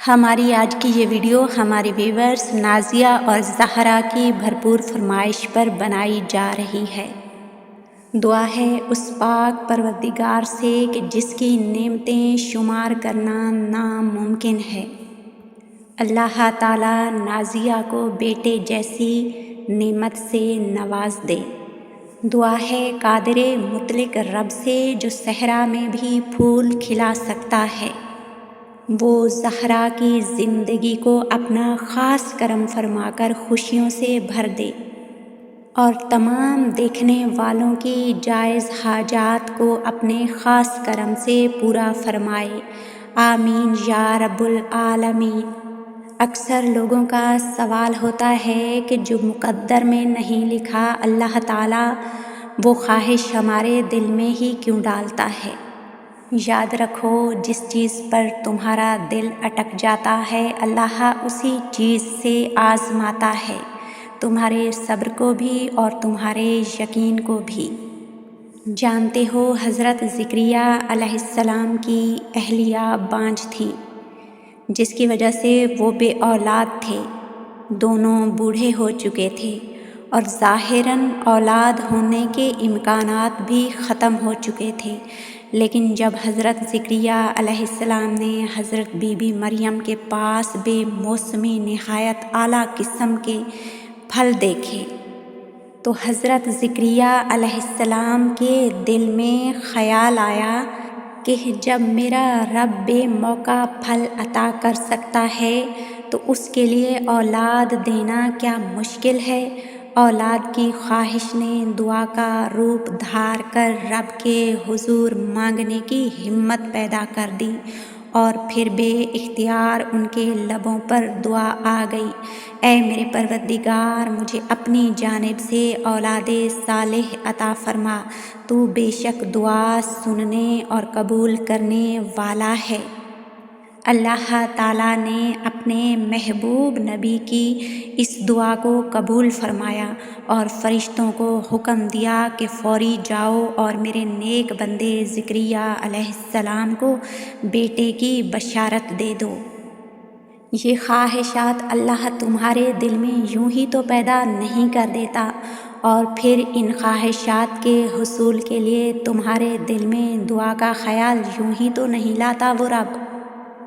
ہماری آج کی یہ ویڈیو ہمارے ویورز نازیہ اور زہرا کی بھرپور فرمائش پر بنائی جا رہی ہے۔ دعا ہے اس پاک پروردگار سے کہ جس کی نعمتیں شمار کرنا ناممکن ہے۔ اللہ تعالیٰ نازیہ کو بیٹے جیسی نعمت سے نواز دے۔ دعا ہے قادر مطلق رب سے جو صحرا میں بھی پھول کھلا سکتا ہے، وہ زہرا کی زندگی کو اپنا خاص کرم فرما کر خوشیوں سے بھر دے اور تمام دیکھنے والوں کی جائز حاجات کو اپنے خاص کرم سے پورا فرمائے، آمین یا رب العالمین۔ اکثر لوگوں کا سوال ہوتا ہے کہ جو مقدر میں نہیں لکھا اللہ تعالیٰ وہ خواہش ہمارے دل میں ہی کیوں ڈالتا ہے؟ یاد رکھو، جس چیز پر تمہارا دل اٹک جاتا ہے اللہ اسی چیز سے آزماتا ہے، تمہارے صبر کو بھی اور تمہارے یقین کو بھی۔ جانتے ہو حضرت زکریا علیہ السلام کی اہلیہ بانجھ تھی، جس کی وجہ سے وہ بے اولاد تھے، دونوں بوڑھے ہو چکے تھے اور ظاہراً اولاد ہونے کے امکانات بھی ختم ہو چکے تھے، لیکن جب حضرت زکریا علیہ السلام نے حضرت بی بی مریم کے پاس بے موسمی نہایت اعلیٰ قسم کے پھل دیکھے تو حضرت زکریا علیہ السلام کے دل میں خیال آیا کہ جب میرا رب بے موقع پھل عطا کر سکتا ہے تو اس کے لیے اولاد دینا کیا مشکل ہے۔ اولاد کی خواہش نے دعا کا روپ دھار کر رب کے حضور مانگنے کی ہمت پیدا کر دی اور پھر بے اختیار ان کے لبوں پر دعا آ گئی، اے میرے پروردگار مجھے اپنی جانب سے اولاد صالح عطا فرما، تو بے شک دعا سننے اور قبول کرنے والا ہے۔ اللہ تعالیٰ نے اپنے محبوب نبی کی اس دعا کو قبول فرمایا اور فرشتوں کو حکم دیا کہ فوری جاؤ اور میرے نیک بندے زکریا علیہ السلام کو بیٹے کی بشارت دے دو۔ یہ خواہشات اللہ تمہارے دل میں یوں ہی تو پیدا نہیں کر دیتا، اور پھر ان خواہشات کے حصول کے لیے تمہارے دل میں دعا کا خیال یوں ہی تو نہیں لاتا وہ رب۔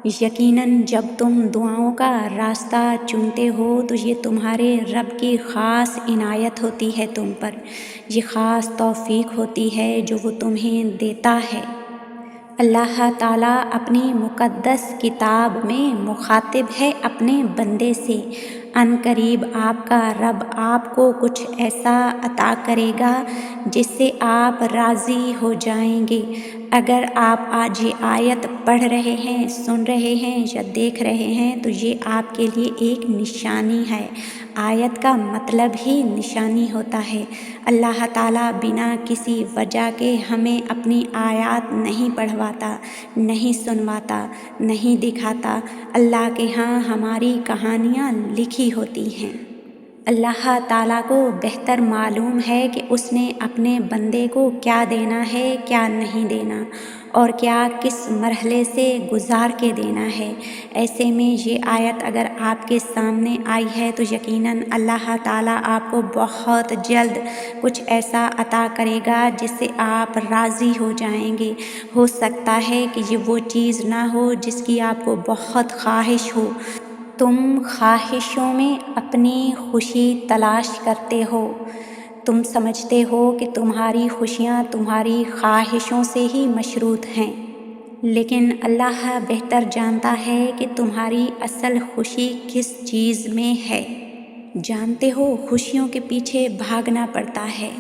یقیناً جب تم دعاؤں کا راستہ چنتے ہو تو یہ تمہارے رب کی خاص عنایت ہوتی ہے تم پر، یہ خاص توفیق ہوتی ہے جو وہ تمہیں دیتا ہے۔ اللہ تعالیٰ اپنی مقدس کتاب میں مخاطب ہے اپنے بندے سے، ان قریب آپ کا رب آپ کو کچھ ایسا عطا کرے گا جس سے آپ راضی ہو جائیں گے۔ اگر آپ آج یہ آیت پڑھ رہے ہیں، سن رہے ہیں یا دیکھ رہے ہیں تو یہ آپ کے لیے ایک نشانی ہے۔ آیت کا مطلب ہی نشانی ہوتا ہے۔ اللہ تعالیٰ بنا کسی وجہ کے ہمیں اپنی آیات نہیں پڑھواتا، نہیں سنواتا، نہیں دکھاتا۔ اللہ کے ہاں ہماری کہانیاں لکھی ہوتی ہیں۔ اللہ تعالیٰ کو بہتر معلوم ہے کہ اس نے اپنے بندے کو کیا دینا ہے، کیا نہیں دینا، اور کیا کس مرحلے سے گزار کے دینا ہے۔ ایسے میں یہ آیت اگر آپ کے سامنے آئی ہے تو یقیناً اللہ تعالیٰ آپ کو بہت جلد کچھ ایسا عطا کرے گا جس سے آپ راضی ہو جائیں گے۔ ہو سکتا ہے کہ یہ وہ چیز نہ ہو جس کی آپ کو بہت خواہش ہو، تم خواہشوں میں اپنی خوشی تلاش کرتے ہو، تم سمجھتے ہو کہ تمہاری خوشیاں تمہاری خواہشوں سے ہی مشروط ہیں، لیکن اللہ بہتر جانتا ہے کہ تمہاری اصل خوشی کس چیز میں ہے۔ جانتے ہو خوشیوں کے پیچھے بھاگنا پڑتا ہے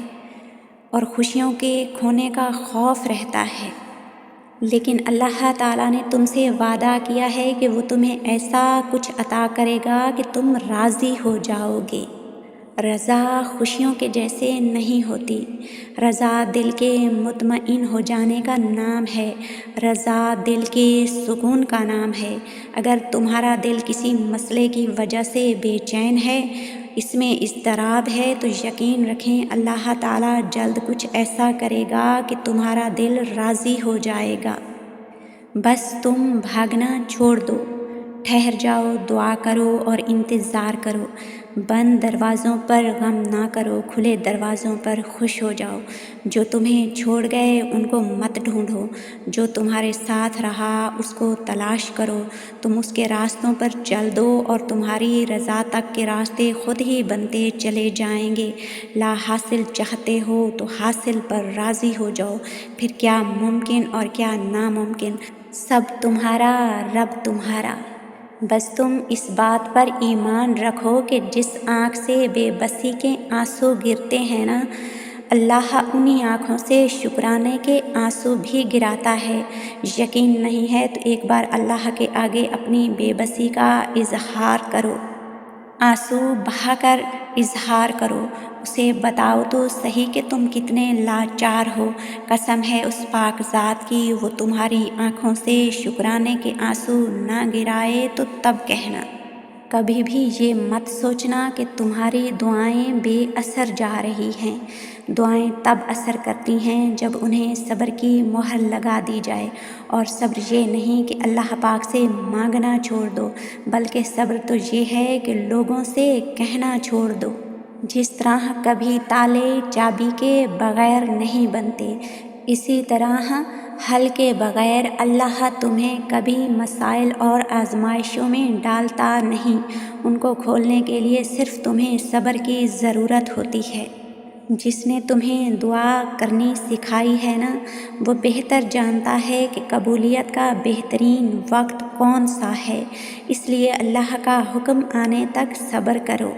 اور خوشیوں کے کھونے کا خوف رہتا ہے، لیکن اللہ تعالیٰ نے تم سے وعدہ کیا ہے کہ وہ تمہیں ایسا کچھ عطا کرے گا کہ تم راضی ہو جاؤ گے۔ رضا خوشیوں کے جیسے نہیں ہوتی، رضا دل کے مطمئن ہو جانے کا نام ہے، رضا دل کے سکون کا نام ہے۔ اگر تمہارا دل کسی مسئلے کی وجہ سے بے چین ہے، اس میں اضطراب ہے، تو یقین رکھیں اللہ تعالیٰ جلد کچھ ایسا کرے گا کہ تمہارا دل راضی ہو جائے گا۔ بس تم بھاگنا چھوڑ دو، ٹھہر جاؤ، دعا کرو اور انتظار کرو۔ بند دروازوں پر غم نہ کرو، کھلے دروازوں پر خوش ہو جاؤ۔ جو تمہیں چھوڑ گئے ان کو مت ڈھونڈو، جو تمہارے ساتھ رہا اس کو تلاش کرو۔ تم اس کے راستوں پر چل دو اور تمہاری رضا تک کے راستے خود ہی بنتے چلے جائیں گے۔ لا حاصل چاہتے ہو تو حاصل پر راضی ہو جاؤ، پھر کیا ممکن اور کیا ناممکن، سب تمہارا، رب تمہارا۔ بس تم اس بات پر ایمان رکھو کہ جس آنکھ سے بے بسی کے آنسو گرتے ہیں نا، اللہ انہی آنکھوں سے شکرانے کے آنسو بھی گراتا ہے۔ یقین نہیں ہے تو ایک بار اللہ کے آگے اپنی بے بسی کا اظہار کرو، آنسو بہا کر اظہار کرو، اسے بتاؤ تو صحیح کہ تم کتنے لاچار ہو۔ قسم ہے اس پاک ذات کی، وہ تمہاری آنکھوں سے شکرانے کے آنسو نہ گرائے تو تب کہنا۔ کبھی بھی یہ مت سوچنا کہ تمہاری دعائیں بے اثر جا رہی ہیں۔ دعائیں تب اثر کرتی ہیں جب انہیں صبر کی مہر لگا دی جائے، اور صبر یہ نہیں کہ اللہ پاک سے مانگنا چھوڑ دو، بلکہ صبر تو یہ ہے کہ لوگوں سے کہنا چھوڑ دو۔ جس طرح کبھی تالے چابی کے بغیر نہیں بنتے، اسی طرح حل کے بغیر اللہ تمہیں کبھی مسائل اور آزمائشوں میں ڈالتا نہیں۔ ان کو کھولنے کے لیے صرف تمہیں صبر کی ضرورت ہوتی ہے۔ جس نے تمہیں دعا کرنی سکھائی ہے نا، وہ بہتر جانتا ہے کہ قبولیت کا بہترین وقت کون سا ہے، اس لیے اللہ کا حکم آنے تک صبر کرو۔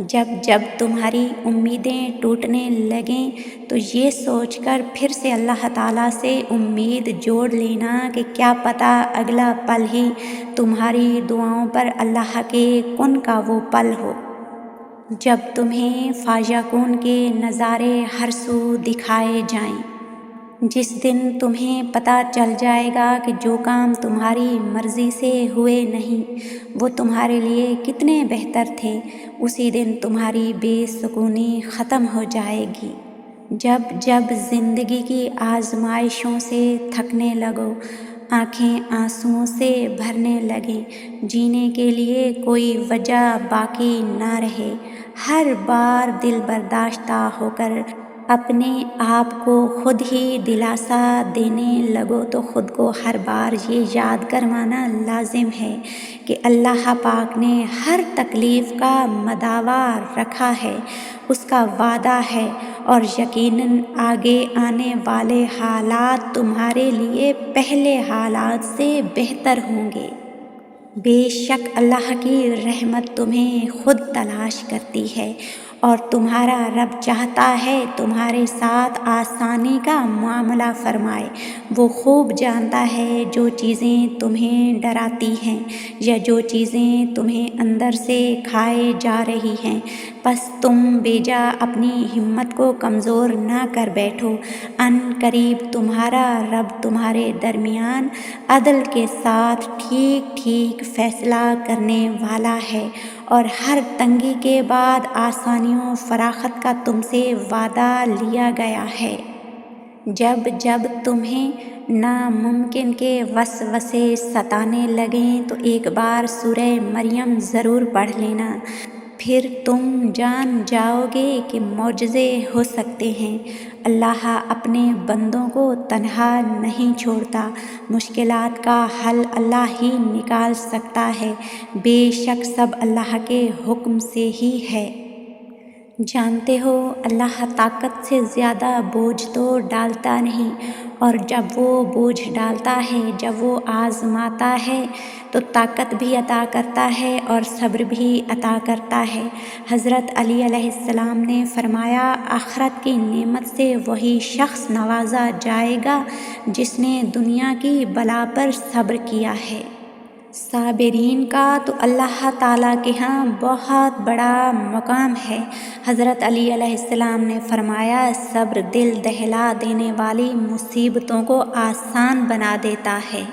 جب جب تمہاری امیدیں ٹوٹنے لگیں تو یہ سوچ کر پھر سے اللہ تعالیٰ سے امید جوڑ لینا کہ کیا پتہ اگلا پل ہی تمہاری دعاؤں پر اللہ کے کن کا وہ پل ہو، جب تمہیں فاجعکن کے نظارے ہر سو دکھائے جائیں۔ جس دن تمہیں پتہ چل جائے گا کہ جو کام تمہاری مرضی سے ہوئے نہیں وہ تمہارے لیے کتنے بہتر تھے، اسی دن تمہاری بے سکونی ختم ہو جائے گی۔ جب جب زندگی کی آزمائشوں سے تھکنے لگو، آنکھیں آنسوؤں سے بھرنے لگیں، جینے کے لیے کوئی وجہ باقی نہ رہے، ہر بار دل برداشتہ ہو کر اپنے آپ کو خود ہی دلاسا دینے لگو تو خود کو ہر بار یہ یاد کروانا لازم ہے کہ اللہ پاک نے ہر تکلیف کا مداوا رکھا ہے، اس کا وعدہ ہے، اور یقیناً آگے آنے والے حالات تمہارے لیے پہلے حالات سے بہتر ہوں گے۔ بے شک اللہ کی رحمت تمہیں خود تلاش کرتی ہے، اور تمہارا رب چاہتا ہے تمہارے ساتھ آسانی کا معاملہ فرمائے۔ وہ خوب جانتا ہے جو چیزیں تمہیں ڈراتی ہیں یا جو چیزیں تمہیں اندر سے کھائے جا رہی ہیں، بس تم بیجا اپنی ہمت کو کمزور نہ کر بیٹھو۔ ان قریب تمہارا رب تمہارے درمیان عدل کے ساتھ ٹھیک ٹھیک فیصلہ کرنے والا ہے، اور ہر تنگی کے بعد آسانیوں فراخت کا تم سے وعدہ لیا گیا ہے۔ جب جب تمہیں ناممکن کے وسوسے ستانے لگیں تو ایک بار سورہ مریم ضرور پڑھ لینا، پھر تم جان جاؤ گے کہ معجزے ہو سکتے ہیں۔ اللہ اپنے بندوں کو تنہا نہیں چھوڑتا، مشکلات کا حل اللہ ہی نکال سکتا ہے، بے شک سب اللہ کے حکم سے ہی ہے۔ جانتے ہو اللہ طاقت سے زیادہ بوجھ تو ڈالتا نہیں، اور جب وہ بوجھ ڈالتا ہے، جب وہ آزماتا ہے تو طاقت بھی عطا کرتا ہے اور صبر بھی عطا کرتا ہے۔ حضرت علی علیہ السلام نے فرمایا، آخرت کی نعمت سے وہی شخص نوازا جائے گا جس نے دنیا کی بلا پر صبر کیا ہے۔ صابرین کا تو اللہ تعالیٰ کے ہاں بہت بڑا مقام ہے۔ حضرت علی علیہ السلام نے فرمایا، صبر دل دہلا دینے والی مصیبتوں کو آسان بنا دیتا ہے۔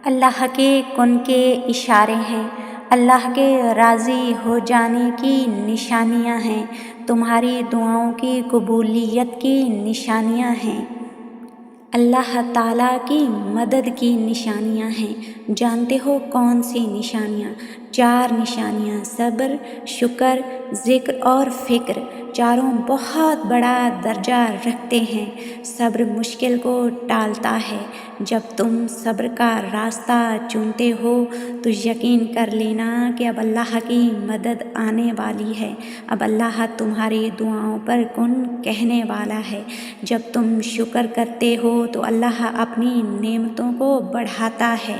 اللہ کے کن کے اشارے ہیں، اللہ کے راضی ہو جانے کی نشانیاں ہیں، تمہاری دعاؤں کی قبولیت کی نشانیاں ہیں۔ اللہ تعالیٰ کی مدد کی نشانیاں ہیں۔ جانتے ہو کون سی نشانیاں؟ 4 نشانیاں: صبر، شکر، ذکر اور فکر۔ چاروں بہت بڑا درجہ رکھتے ہیں۔ صبر مشکل کو ٹالتا ہے۔ جب تم صبر کا راستہ چنتے ہو تو یقین کر لینا کہ اب اللہ کی مدد آنے والی ہے۔ اب اللہ تمہاری دعاؤں پر کن کہنے والا ہے۔ جب تم شکر کرتے ہو تو اللہ اپنی نعمتوں کو بڑھاتا ہے،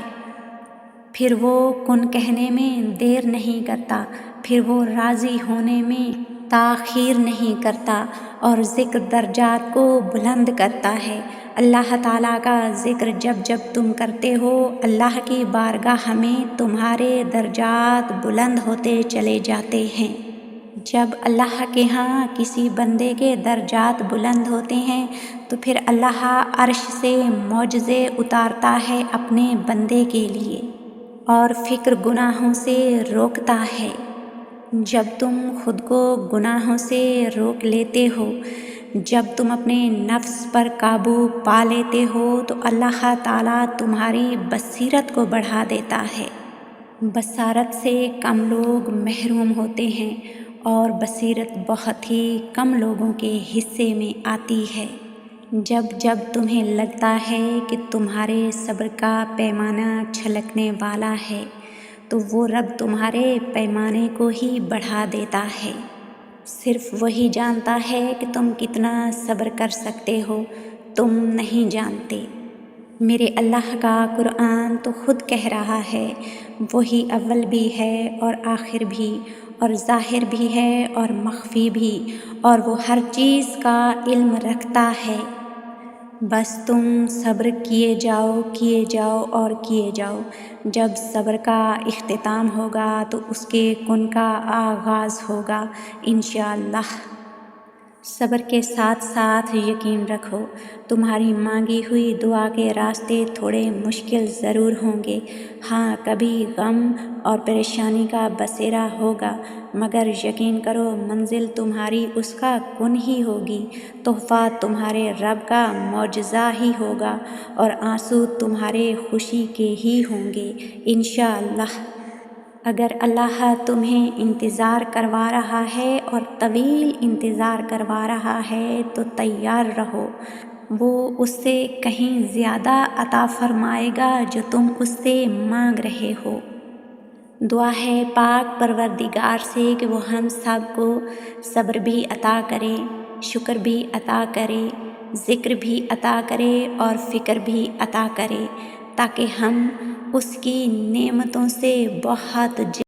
پھر وہ کن کہنے میں دیر نہیں کرتا، پھر وہ راضی ہونے میں تاخیر نہیں کرتا، اور ذکر درجات کو بلند کرتا ہے۔ اللہ تعالیٰ کا ذکر جب جب تم کرتے ہو، اللہ کی بارگاہ میں تمہارے درجات بلند ہوتے چلے جاتے ہیں۔ جب اللہ کے ہاں کسی بندے کے درجات بلند ہوتے ہیں تو پھر اللہ عرش سے معجزے اتارتا ہے اپنے بندے کے لیے، اور فکر گناہوں سے روکتا ہے۔ جب تم خود کو گناہوں سے روک لیتے ہو، جب تم اپنے نفس پر قابو پا لیتے ہو تو اللہ تعالیٰ تمہاری بصیرت کو بڑھا دیتا ہے۔ بصارت سے کم لوگ محروم ہوتے ہیں اور بصیرت بہت ہی کم لوگوں کے حصے میں آتی ہے۔ جب جب تمہیں لگتا ہے کہ تمہارے صبر کا پیمانہ چھلکنے والا ہے تو وہ رب تمہارے پیمانے کو ہی بڑھا دیتا ہے۔ صرف وہی جانتا ہے کہ تم کتنا صبر کر سکتے ہو، تم نہیں جانتے۔ میرے اللہ کا قرآن تو خود کہہ رہا ہے، وہی اول بھی ہے اور آخر بھی، اور ظاہر بھی ہے اور مخفی بھی، اور وہ ہر چیز کا علم رکھتا ہے۔ بس تم صبر کیے جاؤ، کیے جاؤ اور کیے جاؤ۔ جب صبر کا اختتام ہوگا تو اس کے کن کا آغاز ہوگا انشاءاللہ۔ صبر کے ساتھ ساتھ یقین رکھو، تمہاری مانگی ہوئی دعا کے راستے تھوڑے مشکل ضرور ہوں گے۔ ہاں، کبھی غم اور پریشانی کا بسیرا ہوگا، مگر یقین کرو منزل تمہاری اس کا کن ہی ہوگی، تحفہ تمہارے رب کا معجزہ ہی ہوگا، اور آنسو تمہارے خوشی کے ہی ہوں گے انشاءاللہ۔ اگر اللہ تمہیں انتظار کروا رہا ہے اور طویل انتظار کروا رہا ہے تو تیار رہو، وہ اس سے کہیں زیادہ عطا فرمائے گا جو تم اس سے مانگ رہے ہو۔ دعا ہے پاک پروردگار سے کہ وہ ہم سب کو صبر بھی عطا کرے، شکر بھی عطا کرے، ذکر بھی عطا کرے اور فکر بھی عطا کرے، تاکہ ہم اس کی نعمتوں سے بہت